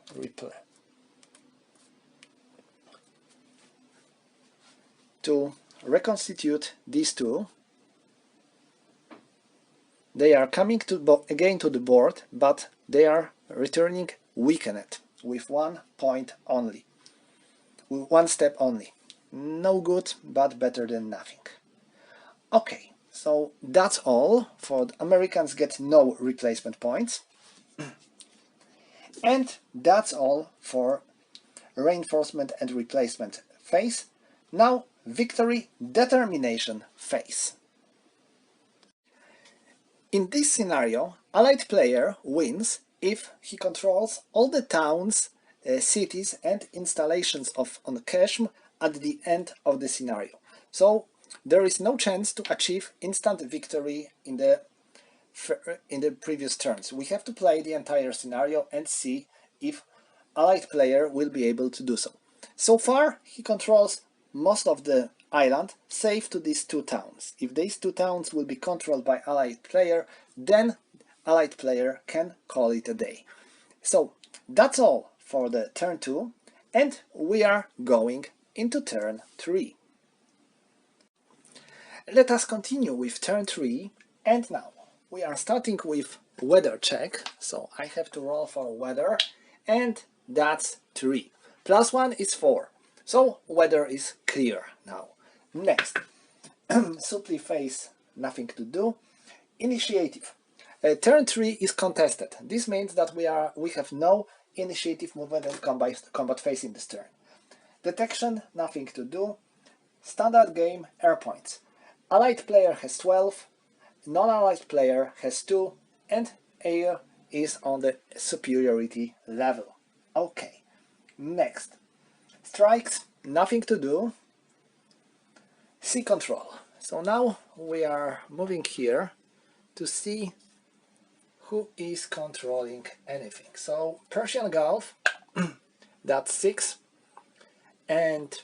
reconstitute these 2. They are coming again to the board, but they are returning weakened with 1 point only, with 1 step only. No good, but better than nothing. Okay, so that's all. For the Americans get no replacement points. And that's all for reinforcement and replacement phase. Now victory determination phase. In this scenario, Allied player wins if he controls all the towns, cities and installations on Queshm at the end of the scenario. So there is no chance to achieve instant victory in the previous turns. We have to play the entire scenario and see if Allied player will be able to do so. So far, he controls most of the island, save to these two towns. If these two towns will be controlled by Allied player, then Allied player can call it a day. So that's all for the turn 2, and we are going into turn 3. Let us continue with turn 3, and now we are starting with weather check, so I have to roll for weather, and that's 3. +1 is 4, so weather is clear now. Next, supply phase, nothing to do. Initiative. Turn 3 is contested. This means that we have no initiative, movement and combat phase in this turn. Detection, nothing to do. Standard game, air points. Allied player has 12, non-allied player has 2, and air is on the superiority level. Okay, next. Strikes, nothing to do. Sea control. So now we are moving here to see who is controlling anything. So Persian Gulf, that's 6, and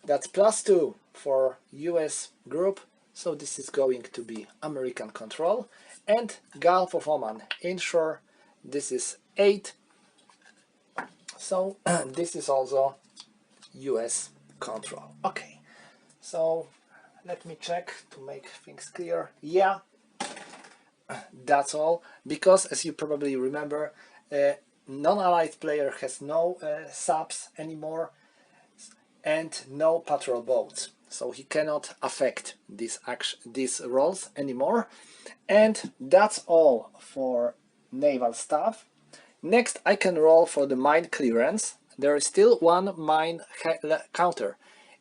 that's +2 for US group, so this is going to be American control, and Gulf of Oman inshore, this is 8, so this is also US control. Okay, so let me check to make things clear. Yeah, that's all, because as you probably remember, non-allied player has no subs anymore and no patrol boats, so he cannot affect these roles anymore. And that's all for naval stuff. Next, I can roll for the mine clearance. There is still one mine counter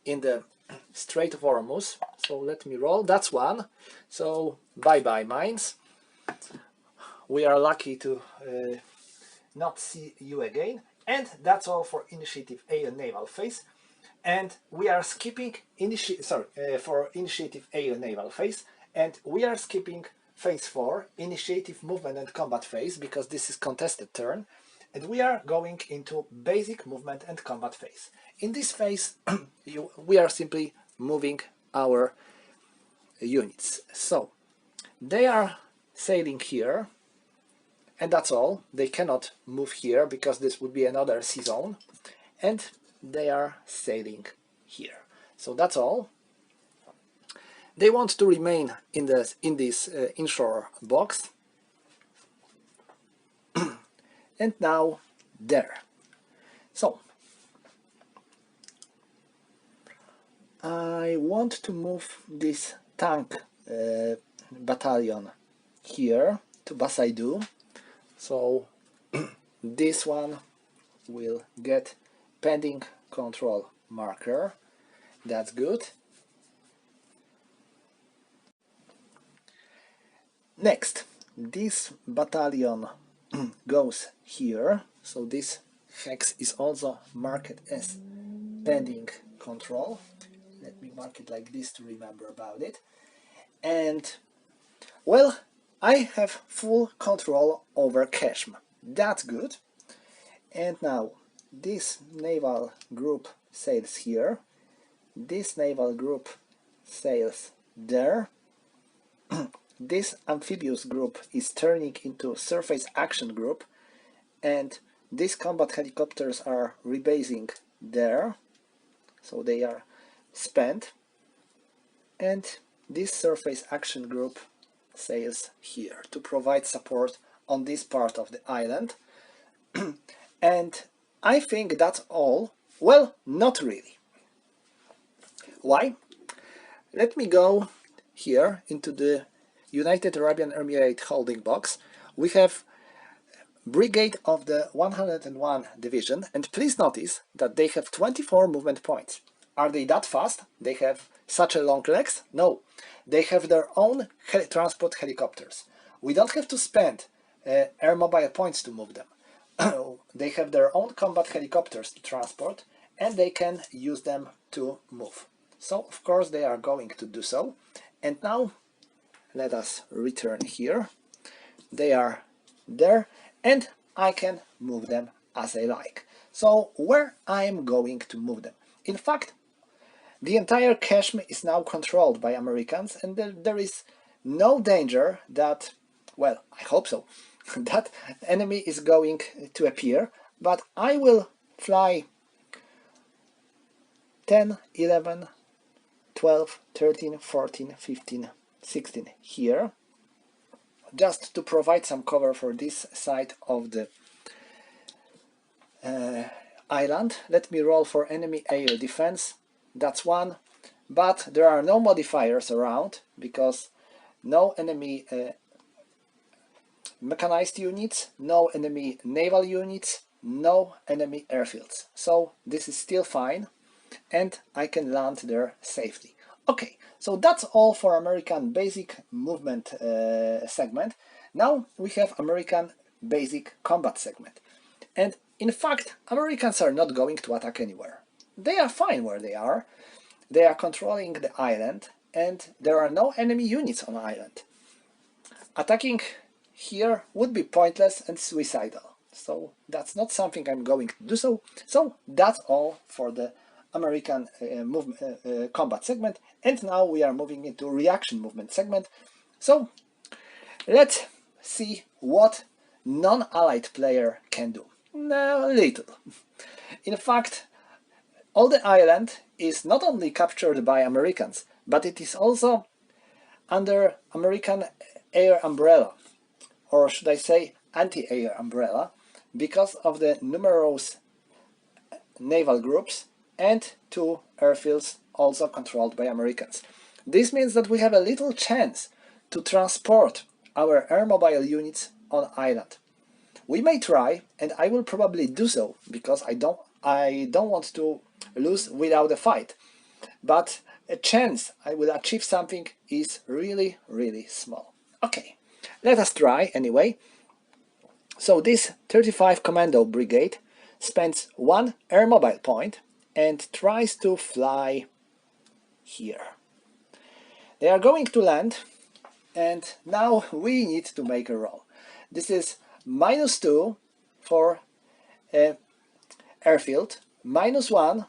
in the Strait of Hormuz, so let me roll. That's 1, so bye bye mines. We are lucky to not see you again. And that's all for Initiative A and Naval Phase. And we are skipping for Initiative A and Naval Phase, and we are skipping Phase 4, Initiative Movement and Combat Phase, because this is contested turn, and we are going into Basic Movement and Combat Phase. In this phase, we are simply moving our units. So they are sailing here, and that's all. They cannot move here because this would be another sea zone, and they are sailing here. So that's all. They want to remain in this inshore box. And now there. So I want to move this tank battalion here to Basaidu. So this one will get pending control marker. That's good. Next, this battalion goes here, so this hex is also marked as pending control. Let me mark it like this to remember about it. And well, I have full control over Queshm. That's good. And now this naval group sails here, this naval group sails there, this amphibious group is turning into surface action group, and these combat helicopters are rebasing there, so they are spent, and this surface action group sails here to provide support on this part of the island. And I think that's all. Well, not really. Why? Let me go here into the United Arabian Emirates holding box. We have Brigade of the 101 Division, and please notice that they have 24 movement points. Are they that fast? They have such a long legs? No. They have their own transport helicopters. we don't have to spend air mobile points to move them. They have their own combat helicopters to transport, and they can use them to move. So of course they are going to do so. And now let us return here. They are there, and I can move them as I like. So where I am going to move them? In fact, the entire Queshm is now controlled by Americans, and there is no danger that, well, I hope so, that enemy is going to appear, but I will fly 10, 11, 12, 13, 14, 15, 16 here, just to provide some cover for this side of the island. Let me roll for enemy air defense. That's one, but there are no modifiers around because no enemy mechanized units, no enemy naval units, no enemy airfields. So this is still fine, and I can land there safely. Okay, so that's all for American basic movement segment. Now we have American basic combat segment. And in fact, Americans are not going to attack anywhere. They are fine where they are. They are controlling the island, and there are no enemy units on the island. Attacking here would be pointless and suicidal. So that's not something I'm going to do so. So that's all for the American combat segment. And now we are moving into reaction movement segment. So let's see what non-allied player can do. No, little. In fact, all the island is not only captured by Americans, but it is also under American air umbrella, or should I say anti-air umbrella, because of the numerous naval groups and 2 airfields also controlled by Americans. This means that we have a little chance to transport our air mobile units on island. We may try, and I will probably do so because I don't want to lose without a fight. But a chance I will achieve something is really, really small. Okay, let us try anyway. So this 35 Commando Brigade spends 1 air mobile point and tries to fly here. They are going to land, and now we need to make a roll. This is -2 for airfield, -1,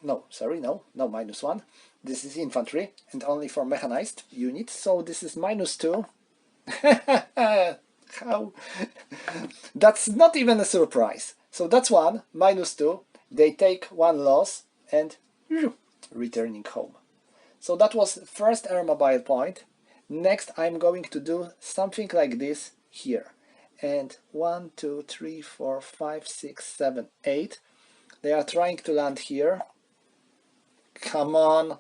no, sorry, no, -1. This is infantry and only for mechanized units, so this is -2. How? That's not even a surprise. So that's 1, -2. They take 1 loss and returning home. So that was the first air mobile point. Next I'm going to do something like this here. And 1, 2, 3, 4, 5, 6, 7, 8. They are trying to land here. Come on.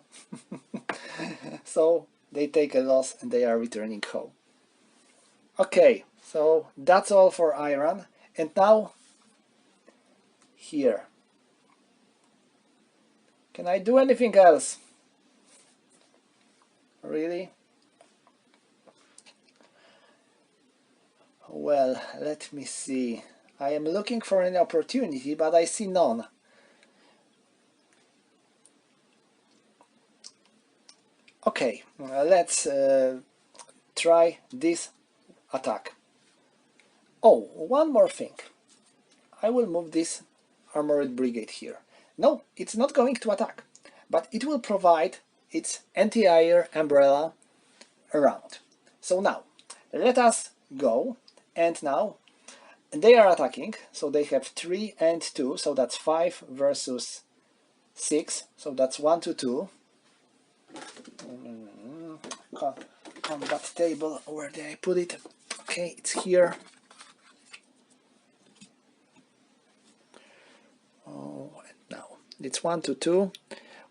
So they take a loss and they are returning home. Okay, so that's all for Iran. And now here. Can I do anything else? Really? Well, let me see. I am looking for an opportunity, but I see none. Okay, let's try this attack. Oh, one more thing. I will move this armored brigade here. No, it's not going to attack, but it will provide its anti-air umbrella around. So now, let us go, and now they are attacking, so they have 3 and 2, so that's 5 versus 6, so that's 1 to 2. Combat table, where did I put it? Okay, it's here. Oh, and now it's 1 to 2,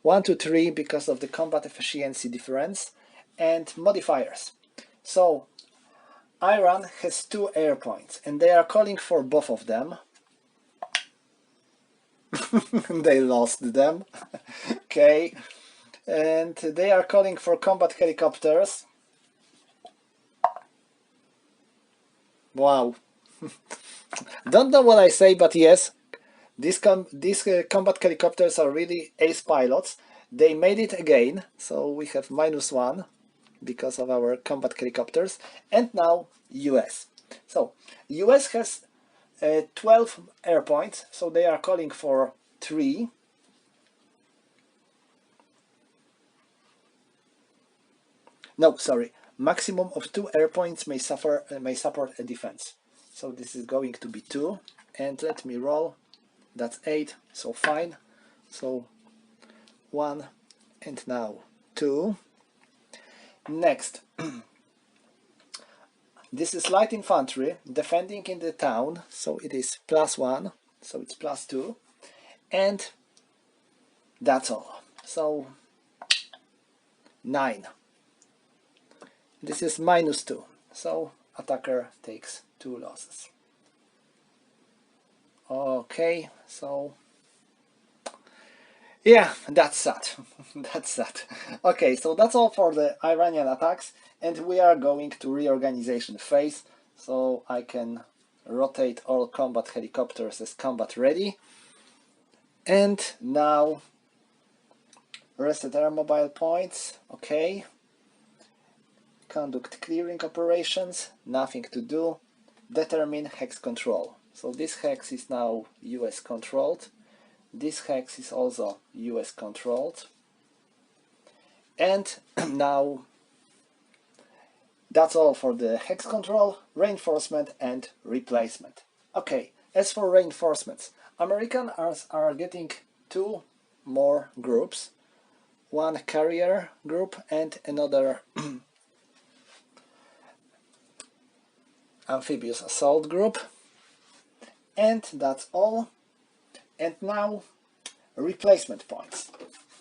1 to 3 because of the combat efficiency difference, and modifiers. So Iran has 2 air points, and they are calling for both of them. They lost them. Okay, and they are calling for combat helicopters. Wow. Don't know what I say, but yes, these combat helicopters are really ace pilots. They made it again, so we have -1 because of our combat helicopters. And now US. So US has 12 air points, so they are calling for 3. No, sorry. Maximum of 2 air points may support a defense. So this is going to be 2. And let me roll. That's 8. So fine. So 1 and now 2. Next. This is light infantry defending in the town. So it is +1. So it's +2. And that's all. So 9. This is -2. So attacker takes 2 losses. Okay, so yeah, that's that. That's that. Okay, so that's all for the Iranian attacks, and we are going to reorganization phase, so I can rotate all combat helicopters as combat ready. And now reset air mobile points. Okay. Conduct clearing operations, nothing to do. Determine hex control. So this hex is now US controlled. This hex is also US controlled. And now that's all for the hex control, reinforcement and replacement. Okay, as for reinforcements, Americans are getting 2 more groups. One carrier group and another amphibious assault group. And that's all. And now replacement points.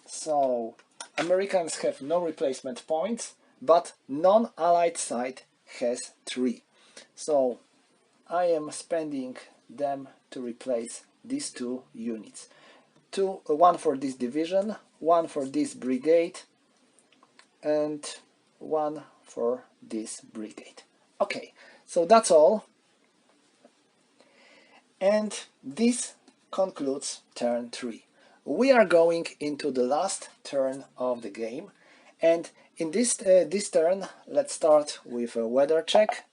So Americans have no replacement points, but non-allied side has 3. So I am spending them to replace these 2 units. One for this division, one for this brigade, and one for this brigade. Okay, so that's all. And this concludes turn 3. We are going into the last turn of the game, and in this turn, let's start with a weather check.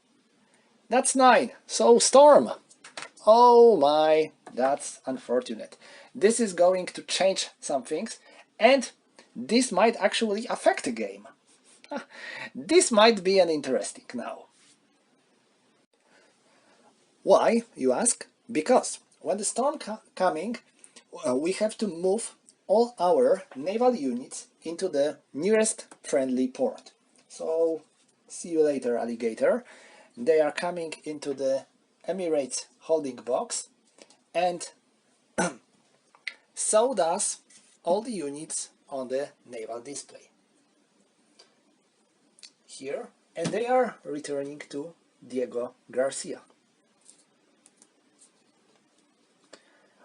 That's 9, so storm. Oh my, that's unfortunate. This is going to change some things, and this might actually affect the game. This might be an interesting now. Why, you ask? Because when the storm coming, we have to move all our naval units into the nearest friendly port. So, see you later, alligator. They are coming into the Emirates holding box, and so does all the units on the naval display. Here, and they are returning to Diego Garcia.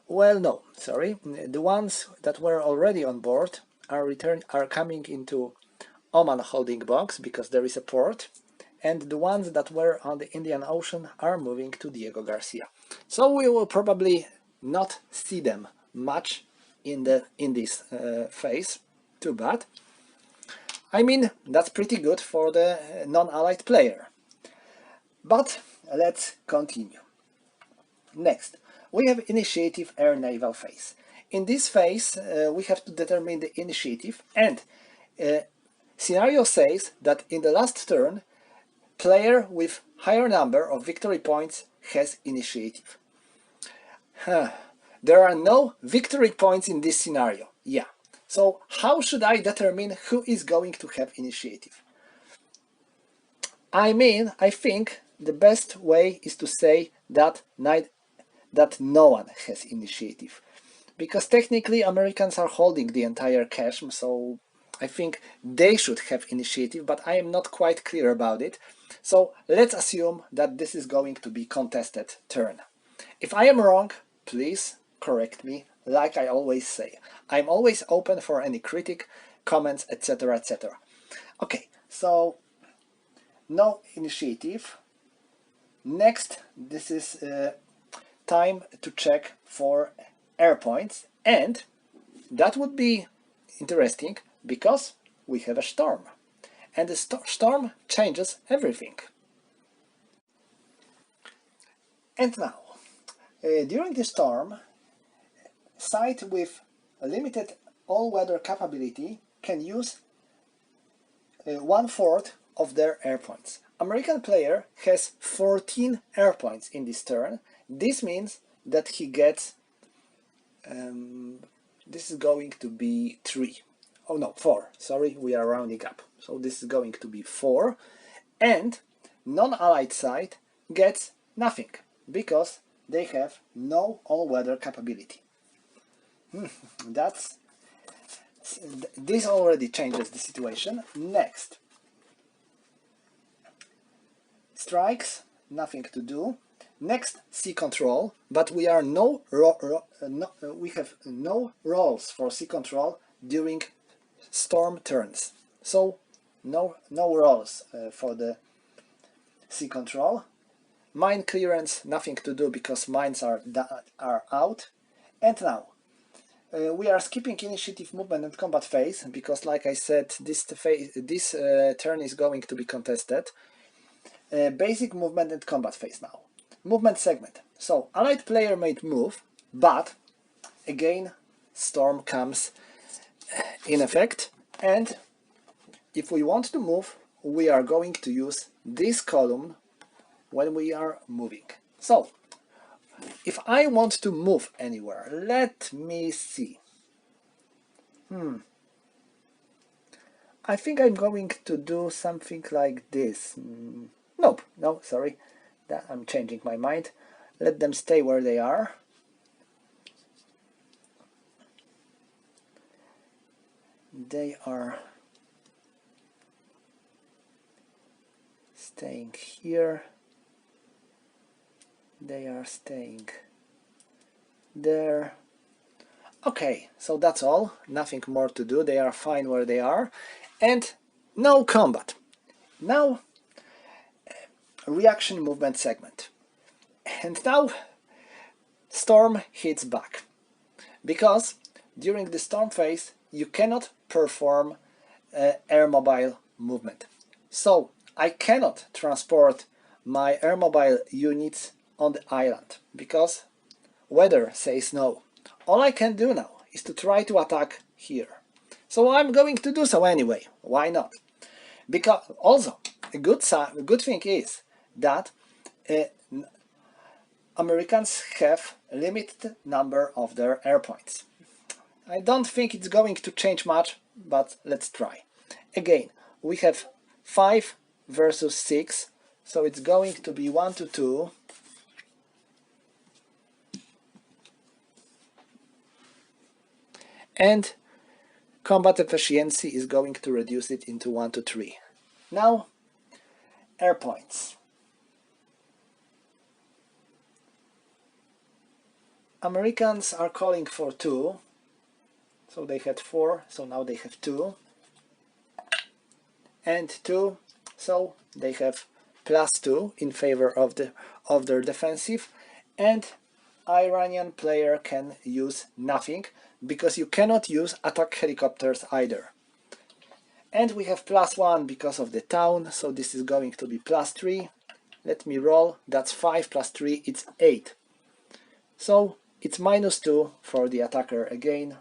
Well, no, sorry. The ones that were already on board are coming into Oman holding box because there is a port, and the ones that were on the Indian Ocean are moving to Diego Garcia. So we will probably not see them much in this phase. Too bad. I mean, that's pretty good for the non-allied player. But let's continue. Next, we have initiative air naval phase. In this phase, we have to determine the initiative, and scenario says that in the last turn, player with higher number of victory points has initiative. There are no victory points in this scenario. Yeah. So how should I determine who is going to have initiative? I mean, I think the best way is to say that no one has initiative. Because technically Americans are holding the entire Queshm, so I think they should have initiative, but I am not quite clear about it. So let's assume that this is going to be contested turn. If I am wrong, please correct me, like I always say. I'm always open for any critic, comments, etc, etc. Okay, so no initiative. Next, this is time to check for air points, and that would be interesting because we have a storm, and the storm changes everything. And now, during the storm, site with a limited all-weather capability can use 1/4 of their air points. American player has 14 air points in this turn. This means that he gets this is going to be 3. Oh no, 4. Sorry, we are rounding up. So this is going to be 4. And non-allied side gets nothing because they have no all-weather capability. This already changes the situation. Next, strikes, nothing to do. Next, sea control, but we are we have no rolls for sea control during storm turns. So no rolls for the sea control. Mine clearance, nothing to do because mines are out. And now we are skipping initiative, movement and combat phase because, like I said, this turn is going to be contested. Basic movement and combat phase now. Movement segment. So allied player might move, but again storm comes in effect, and if we want to move, we are going to use this column when we are moving. So if I want to move anywhere, let me see. I think I'm going to do something like this. Nope, no, sorry. I'm changing my mind. Let them stay where they are. They are staying here. They are staying there. Okay, so that's all. Nothing more to do. They are fine where they are. And no combat. Now, reaction movement segment. And now, storm hits back. Because during the storm phase, you cannot perform air mobile movement. So, I cannot transport my air mobile units on the island because weather says no. All I can do now is to try to attack here. So I'm going to do so anyway. Why not? Because also a good thing is that Americans have a limited number of their air points. I don't think it's going to change much, but let's try. Again, we have 5 versus 6, so it's going to be 1 to 2. And combat efficiency is going to reduce it into 1 to 3. Now, air points. Americans are calling for 2, so they had 4, so now they have 2. And 2, so they have +2 in favor of their defensive. And Iranian player can use nothing because you cannot use attack helicopters either. And we have +1 because of the town, so this is going to be +3. Let me roll. That's 5 plus 3, it's 8. So it's -2 for the attacker again.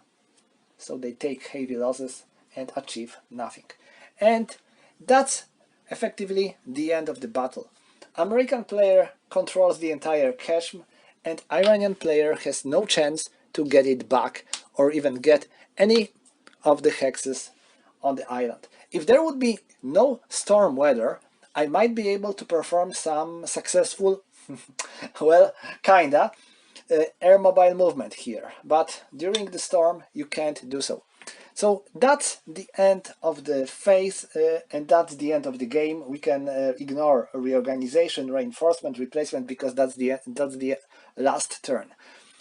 So they take heavy losses and achieve nothing. And that's effectively the end of the battle. American player controls the entire Queshm, and Iranian player has no chance to get it back or even get any of the hexes on the island. If there would be no storm weather, I might be able to perform some successful, well, kinda, air mobile movement here, but during the storm you can't do so. So that's the end of the phase, and that's the end of the game. We can ignore reorganization, reinforcement, replacement, because that's the last turn.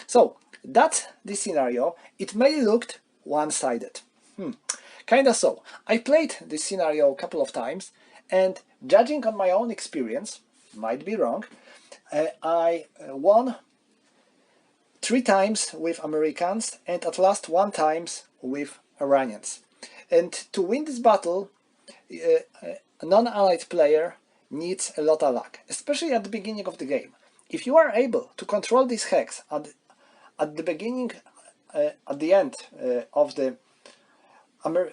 So that's the scenario. It may look one-sided. Kinda so. I played this scenario a couple of times, and judging on my own experience, might be wrong, I won 3 times with Americans and at last 1 times with Iranians. And to win this battle, a non-allied player needs a lot of luck, especially at the beginning of the game. If you are able to control these hex at the beginning, at the end of the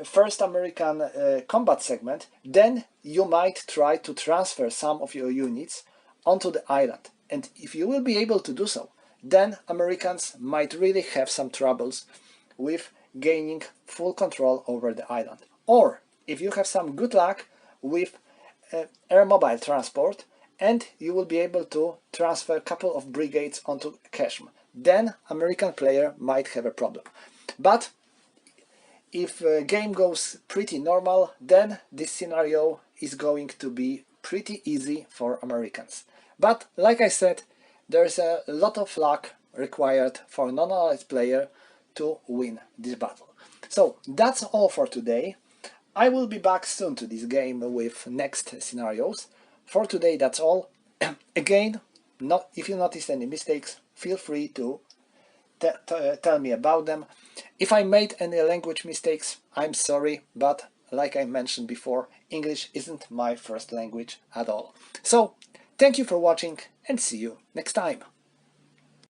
first American combat segment, then you might try to transfer some of your units onto the island. And if you will be able to do so, then Americans might really have some troubles with gaining full control over the island. Or if you have some good luck with air mobile transport and you will be able to transfer a couple of brigades onto Queshm, then American player might have a problem. But if the game goes pretty normal, then this scenario is going to be pretty easy for Americans. But like I said, there's a lot of luck required for a non-allied player to win this battle. So that's all for today. I will be back soon to this game with next scenarios. For today that's all. Again, if you noticed any mistakes, feel free to tell me about them. If I made any language mistakes, I'm sorry, but like I mentioned before, English isn't my first language at all. So, thank you for watching and see you next time.